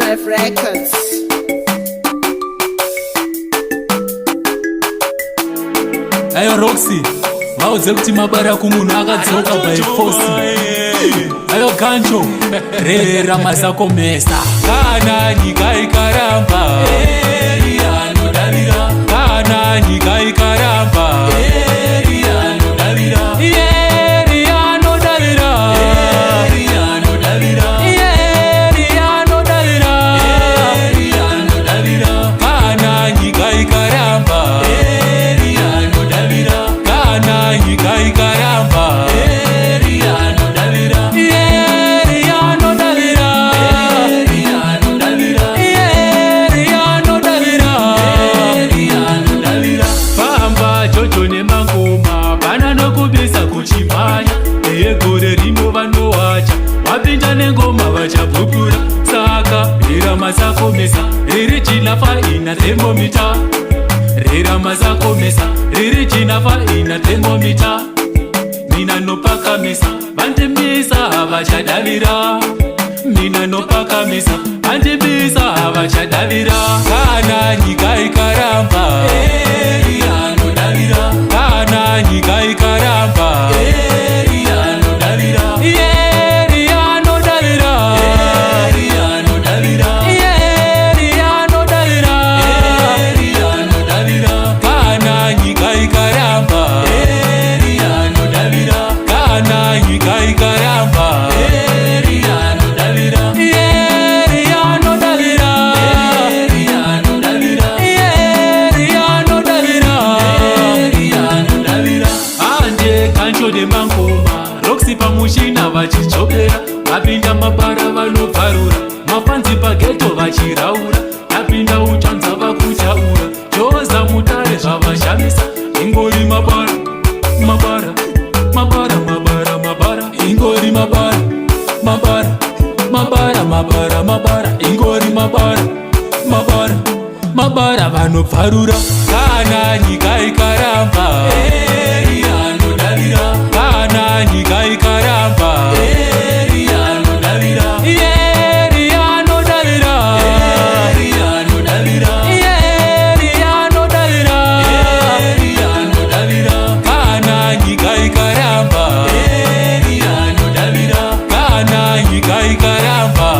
Life Records. Ayo Roxy, vaudze kuti mabara kumunhu akadzoka by force. Ayo Ganjo, rera masako mesa. Kana nyika ikaramba, anodavira. Kana nyika ikaramba, anodavira. Gore rino vanowacha wapinda nengoma vachabhubhura saka rera masako mesa riri chinafa ina thermomita rera masako mesa riri chinafa ina thermomita mina nopaka mesa vandimisa havachadavira mina nopaka mesa vandimisa havachadavira kana nyika ikaramba anodavira kana nyika ikaramba Roxy pamushina vachichopera vapinda mabara vanobvarura mafanzi pageto vachiraura vapinda uchanza vakuchaura joza mutare zvavashamisa ingori mabara mabara mabara mabara mabara ingori mabara mabara mabara mabara mabara ingori mabara mabara mabara vanobvarura kana nyika ikaramba anodavira kana nyika ikaramba anodavira anodavira anodavira anodavira anodavira kana nyika ikaramba anodavira kana nyika ikaramba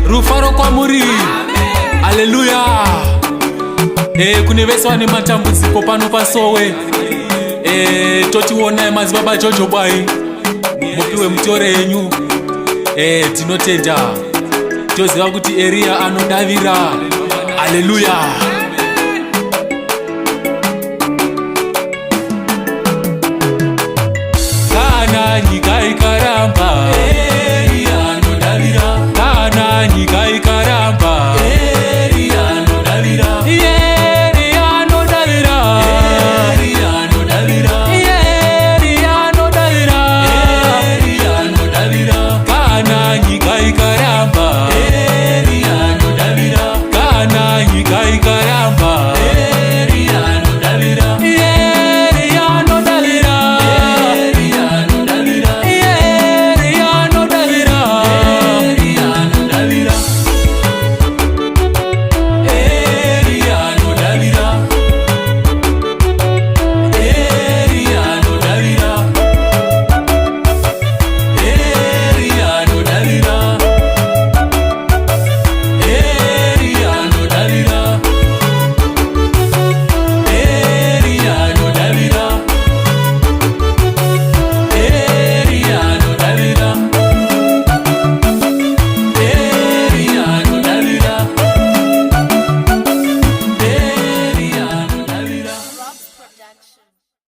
Rufaro kwa muri. Haleluya. Kune vese vane matambudziko pano pasowe. Totiona madzibaba Jojo Boy. Mupiwe mutore yenyu. Tinotenda. Toziva kuti Eria anodavira. Haleluya.